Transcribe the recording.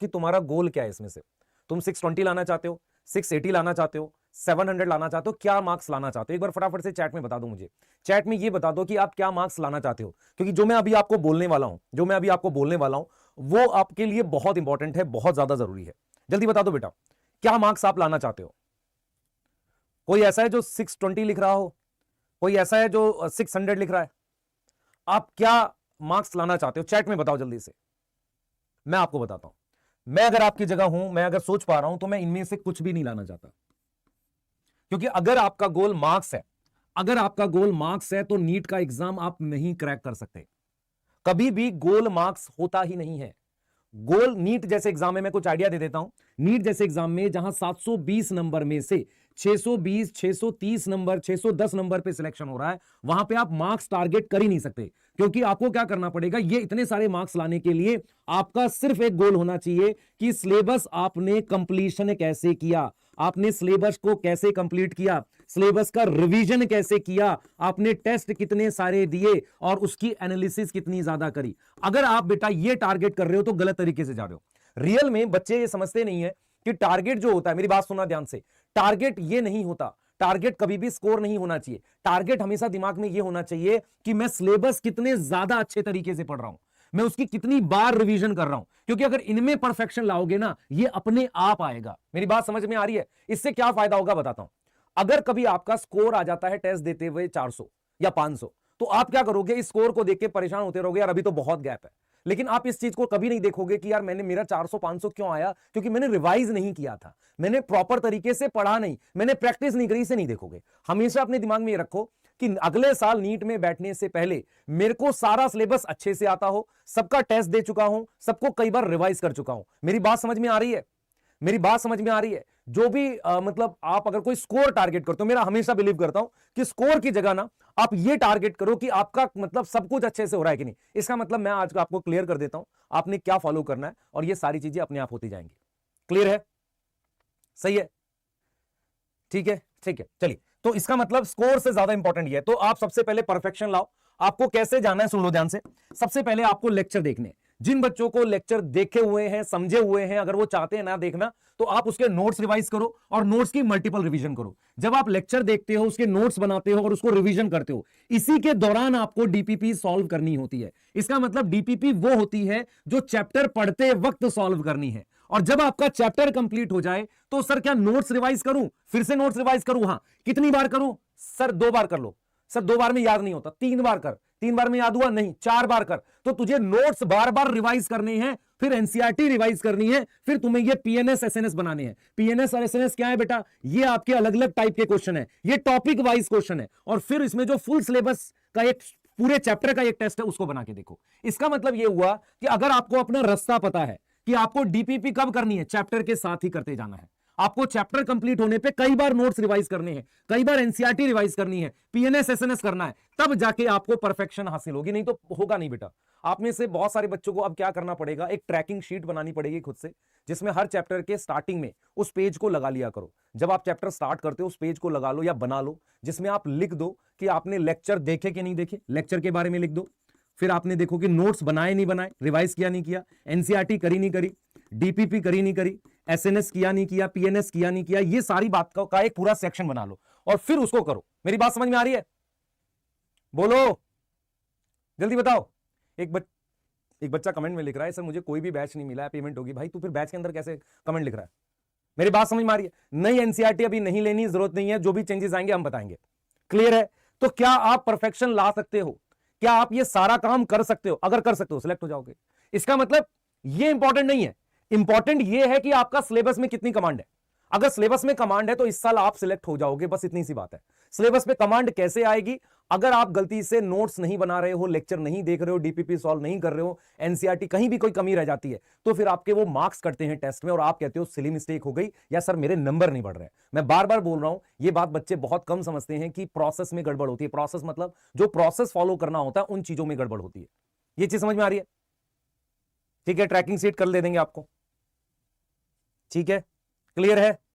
कि तुम्हारा गोल क्या है इसमें से। तुम 620 लाना चाहते हो, 680 लाना चाहते हो, 700 लाना चाहते हो, क्या मार्क्स लाना चाहते हो? एक बार फटाफट से चैट में बता दो मुझे। चैट में ये बता दो कि आप क्या मार्क्स लाना चाहते हो, क्योंकि जो मैं अभी आपको बोलने वाला हूं वो आपके लिए बहुत इंपॉर्टेंट है, बहुत ज्यादा जरूरी है। जल्दी बता दो बेटा, क्या मार्क्स आप लाना चाहते हो? कोई ऐसा है जो 620 लिख रहा हो? कोई ऐसा है जो 600 लिख रहा है? आप क्या मार्क्स लाना चाहते हो? चैट में बताओ जल्दी से, मैं आपको बताता हूं। मैं अगर आपकी जगह हूं, मैं अगर सोच पा रहा हूं, तो मैं इनमें से कुछ भी नहीं लाना चाहता। क्योंकि अगर आपका गोल मार्क्स है, तो नीट का एग्जाम आप नहीं क्रैक कर सकते। कभी भी गोल मार्क्स होता ही नहीं है। गोल नीट जैसे एग्जाम में, मैं कुछ आइडिया दे देता हूं। नीट जैसे एग्जाम में जहां 720 नंबर में से 620, 630 नंबर, 610 नंबर पे सिलेक्शन हो रहा है, वहां पे आप मार्क्स टारगेट कर ही नहीं सकते। क्योंकि आपको क्या करना पड़ेगा, ये इतने सारे मार्क्स लाने के लिए आपका सिर्फ एक गोल होना चाहिए कि सिलेबस आपने कंप्लीशन कैसे किया, आपने सिलेबस को कैसे कंप्लीट किया, सिलेबस का रिवीजन कैसे किया, आपने टेस्ट कितने सारे दिए और उसकी एनालिसिस कितनी ज्यादा करी। अगर आप बेटा ये टारगेट कर रहे हो तो गलत तरीके से जा रहे हो। रियल में बच्चे ये समझते नहीं है कि टारगेट जो होता है, मेरी बात सुनना ध्यान से, टारगेट ये नहीं होता। टारगेट कभी भी स्कोर नहीं होना चाहिए। टारगेट हमेशा दिमाग में ये होना चाहिए कि मैं सिलेबस कितने ज्यादा अच्छे तरीके से पढ़ रहा हूं, मैं उसकी कितनी बार रिवीजन कर रहा हूं। क्योंकि अगर इनमें परफेक्शन लाओगे ना, ये अपने आप आएगा। मेरी बात समझ में आ रही है? इससे क्या फायदा होगा बताता हूं। अगर कभी आपका स्कोर आ जाता है टेस्ट देते हुए 400 या 500, तो आप क्या करोगे? इस स्कोर को देख के परेशान होते रहोगे, यार अभी तो बहुत गैप है। लेकिन आप इस चीज को कभी नहीं देखोगे कि यार मैंने मेरा 400 500 क्यों आया, क्योंकि मैंने रिवाइज नहीं किया था, मैंने प्रॉपर तरीके से पढ़ा नहीं, मैंने प्रैक्टिस नहीं करी। इसे नहीं देखोगे। हमेशा अपने दिमाग में ये रखो कि अगले साल नीट में बैठने से पहले मेरे को सारा सिलेबस अच्छे से आता हो, सबका टेस्ट दे चुका हूं, सबको कई बार रिवाइज कर चुका हूं। मेरी बात समझ में आ रही है? मेरी बात समझ में आ रही है? जो भी मतलब आप अगर कोई स्कोर टारगेट करते हो, मेरा हमेशा बिलीव करता हूं कि स्कोर की जगह ना आप ये टारगेट करो कि आपका मतलब सब कुछ अच्छे से हो रहा है कि नहीं। इसका मतलब मैं आज आपको क्लियर कर देता हूं, आपने क्या फॉलो करना है, और ये सारी चीजें अपने आप होती जाएंगी। क्लियर है? सही है? ठीक है, ठीक है, चलिए। तो इसका मतलब स्कोर से ज्यादा इंपॉर्टेंट ये है। तो आप सबसे पहले परफेक्शन लाओ। आपको कैसे जाना है सुन लो ध्यान से। सबसे पहले आपको लेक्चर देखने। जिन बच्चों को लेक्चर देखे हुए हैं, समझे हुए हैं, अगर वो चाहते हैं ना देखना, तो आप उसके नोट्स रिवाइज करो और नोट्स की मल्टीपल रिवीजन करो। जब आप लेक्चर देखते हो, उसके नोट्स बनाते हो और उसको रिवीजन करते हो, इसी के दौरान आपको डीपीपी सॉल्व करनी होती है। इसका मतलब डीपीपी वो होती है जो चैप्टर पढ़ते वक्त सॉल्व करनी है। और जब आपका चैप्टर कंप्लीट हो जाए तो सर क्या नोट्स रिवाइज करूं, फिर से नोट्स रिवाइज करूं? हां। कितनी बार करूं? सर 2 बार कर लो। सर 2 बार में याद नहीं होता, 3 बार कर। 3 बार में याद हुआ नहीं, 4 बार कर। तो तुझे नोट्स बार बार रिवाइज करने हैं, फिर एनसीईआरटी रिवाइज करनी है, फिर तुम्हें ये पीएनएस एसएनएस बनाने हैं। पीएनएस और एसएनएस क्या है बेटा? ये आपके अलग अलग टाइप के क्वेश्चन है, ये टॉपिक वाइज क्वेश्चन है। और फिर इसमें जो फुल सिलेबस का एक पूरे चैप्टर का एक टेस्ट है, उसको बना के देखो। इसका मतलब यह हुआ कि अगर आपको अपना रास्ता पता है कि आपको डीपीपी कब करनी है, चैप्टर के साथ ही करते जाना है। आपको चैप्टर कंप्लीट होने पे कई बार नोट्स रिवाइज करने हैं, कई बार एनसीईआरटी रिवाइज करनी है, पीएनएस एसएनएस करना है, तब जाके आपको परफेक्शन हासिल होगी। नहीं तो होगा नहीं बेटा। आप में से बहुत सारे बच्चों को अब क्या करना पड़ेगा, एक ट्रैकिंग शीट बनानी पड़ेगी खुद से, जिसमें हर चैप्टर के स्टार्टिंग में उस पेज को लगा लिया करो। जब आप चैप्टर स्टार्ट करते हो, उस पेज को लगा लो या बना लो, जिसमें आप लिख दो कि आपने लेक्चर देखे कि नहीं देखे, लेक्चर के बारे में लिख दो। फिर आपने देखो कि नोट्स बनाए नहीं बनाए, रिवाइज किया नहीं किया, एनसीईआरटी करी नहीं करी, डीपीपी करी नहीं करी, एसएनएस किया नहीं किया, पीएनएस किया नहीं किया, ये सारी बात का एक पूरा सेक्शन बना लो और फिर उसको करो। मेरी बात समझ में आ रही है? बोलो, जल्दी बताओ। एक बच्चा कमेंट में लिख रहा है, सर मुझे कोई भी बैच नहीं मिला है, पेमेंट होगी। भाई तू फिर बैच के अंदर कैसे कमेंट लिख रहा है? मेरी बात समझ में आ रही है? नई एनसीईआरटी अभी नहीं लेनी, जरूरत नहीं है। जो भी चेंजेस आएंगे हम बताएंगे। क्लियर है? तो क्या आप परफेक्शन ला सकते हो? क्या आप ये सारा काम कर सकते हो? अगर कर सकते हो सिलेक्ट हो जाओगे। इसका मतलब ये इंपॉर्टेंट नहीं है। इंपॉर्टेंट ये है कि आपका सिलेबस में कितनी कमांड है। अगर सिलेबस में कमांड है तो इस साल आप सिलेक्ट हो जाओगे, बस इतनी सी बात है। सिलेबस पे कमांड कैसे आएगी? अगर आप गलती से नोट्स नहीं बना रहे हो, लेक्चर नहीं देख रहे हो, डीपीपी सॉल्व नहीं कर रहे हो, एनसीईआरटी कहीं भी कोई कमी रह जाती है, तो फिर आपके वो मार्क्स कटते हैं टेस्ट में और आप कहते हो सिली मिस्टेक हो गई या सर मेरे नंबर नहीं बढ़ रहे। मैं बार बार बोल रहा हूं, ये बात बच्चे बहुत कम समझते हैं कि प्रोसेस में गड़बड़ होती है। प्रोसेस मतलब जो प्रोसेस फॉलो करना होता है, उन चीजों में गड़बड़ होती है। ये चीज समझ में आ रही है? ठीक है, ट्रैकिंग सीट कर ले देंगे आपको। ठीक है, क्लियर है?